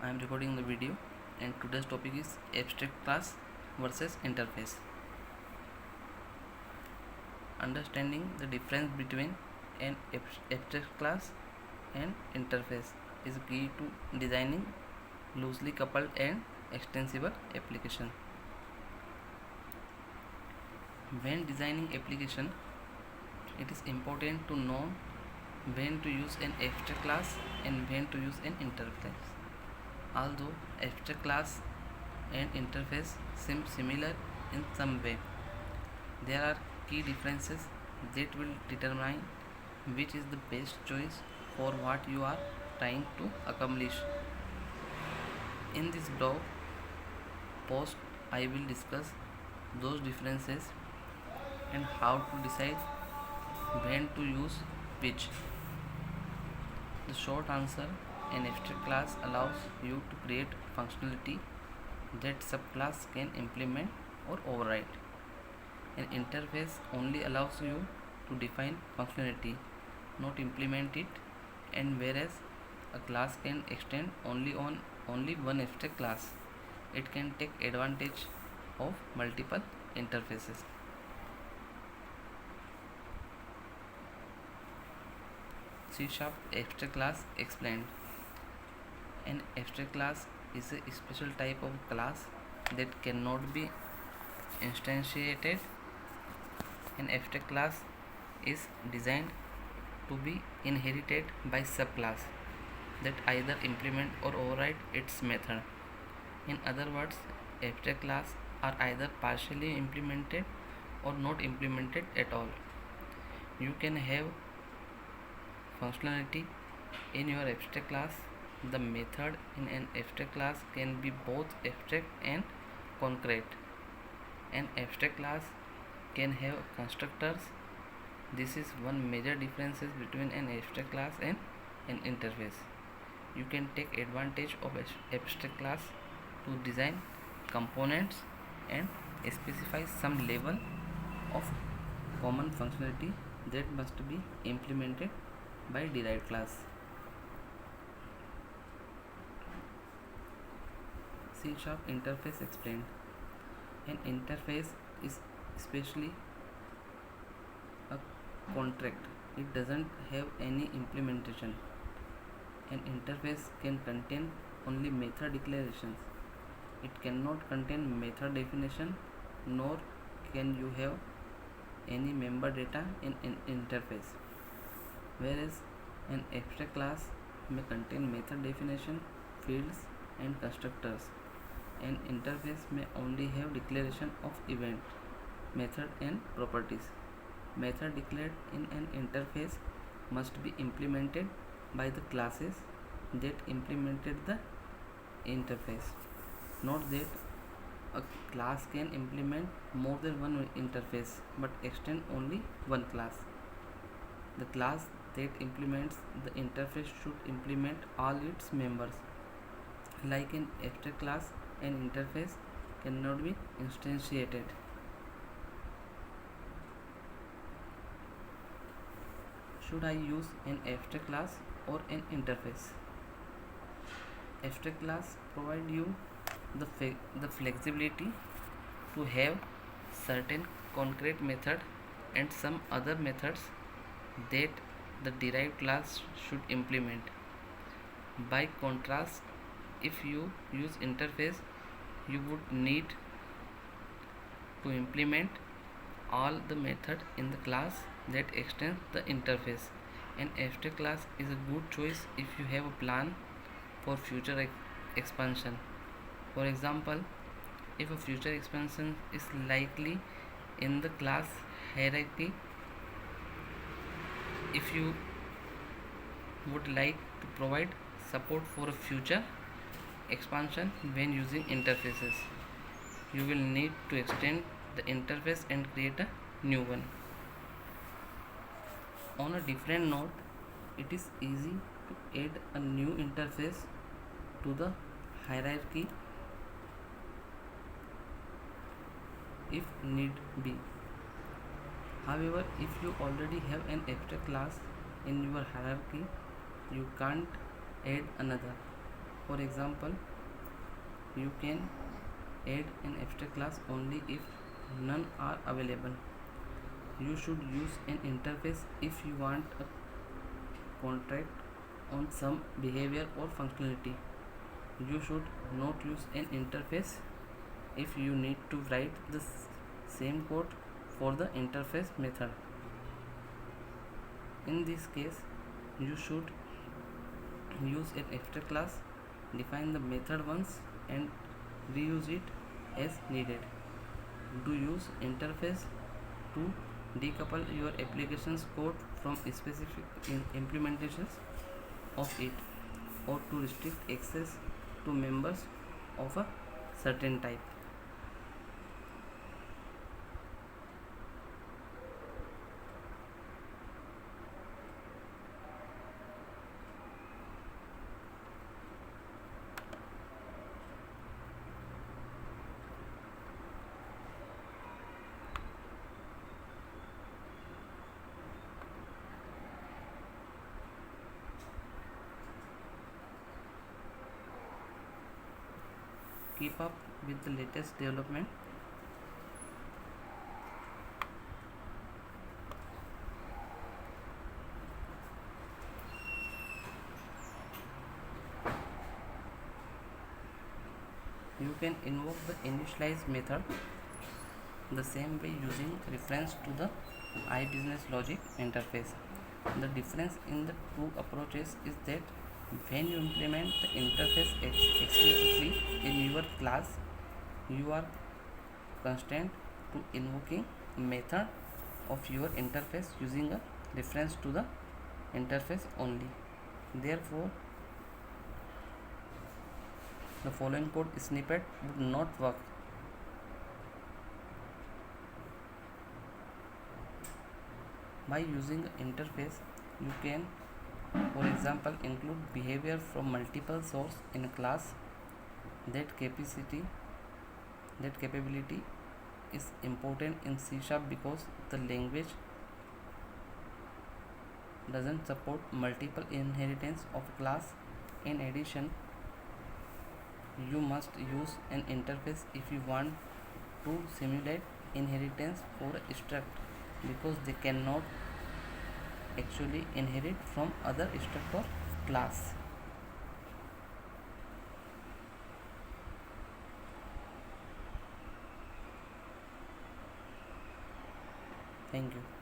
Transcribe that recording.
I am recording the video, and today's topic is abstract class versus interface. Understanding the difference between an abstract class and interface is key to designing loosely coupled and extensible application. When designing application, it is important to know when to use an abstract class and when to use an interface. Although abstract class and interface seem similar in some way, there are key differences that will determine which is the best choice for what you are trying to accomplish. In this blog post, I will discuss those differences and how to decide when to use which. The short answer: an abstract class allows you to create functionality that subclass can implement or override. An interface only allows you to define functionality, not implement it, and whereas a class can extend only on only one abstract class, it can take advantage of multiple interfaces. C# abstract class explained. An abstract class is a special type of class that cannot be instantiated. An abstract class is designed to be inherited by subclass that either implement or override its method. In other words, abstract class are either partially implemented or not implemented at all. You can have functionality in your abstract class. The method in an abstract class can be both abstract and concrete. An abstract class can have constructors. This is one major difference between an abstract class and an interface. You can take advantage of abstract class to design components and specify some level of common functionality that must be implemented by derived class. C# interface explained. An interface is especially a contract. It doesn't have any implementation. An interface can contain only method declarations. It cannot contain method definition, nor can you have any member data in an interface. Whereas an abstract class may contain method definition, fields, and constructors. An interface may only have declaration of event, method, and properties. Method declared in an interface must be implemented by the classes that implemented the interface. Note that a class can implement more than one interface but extend only one class. The class that implements the interface should implement all its members. Like an abstract class, an interface cannot be instantiated. Should I use an abstract class or an interface? Abstract class provide you the flexibility to have certain concrete method and some other methods that the derived class should implement. By contrast, if you use interface, you would need to implement all the method in the class that extends the interface. An abstract class is a good choice if you have a plan for future expansion. For example, if a future expansion is likely in the class hierarchy, if you would like to provide support for a future expansion when using interfaces, you will need to extend the interface and create a new one. On a different note, it is easy to add a new interface to the hierarchy if need be. However, if you already have an abstract class in your hierarchy, you can't add another. For example, you can add an abstract class only if none are available. You should use an interface if you want a contract on some behavior or functionality. You should not use an interface if you need to write the same code for the interface method. In this case, you should use an abstract class, define the method once and reuse it as needed. Do use interface to decouple your application's code from specific implementations of it, or to restrict access to members of a certain type. Keep up with the latest development. You can invoke the initialize method the same way using reference to the iBusinessLogic interface. The difference in the two approaches is that when you implement the interface explicitly in your class, you are constrained to invoking a method of your interface using a reference to the interface only. Therefore, the following code snippet would not work. By using the interface, you can, for example, include behavior from multiple sources in a class. That capability is important in C# because the language doesn't support multiple inheritance of a class. In addition, you must use an interface if you want to simulate inheritance for a struct, because they cannot actually inherit from other struct or class. Thank you.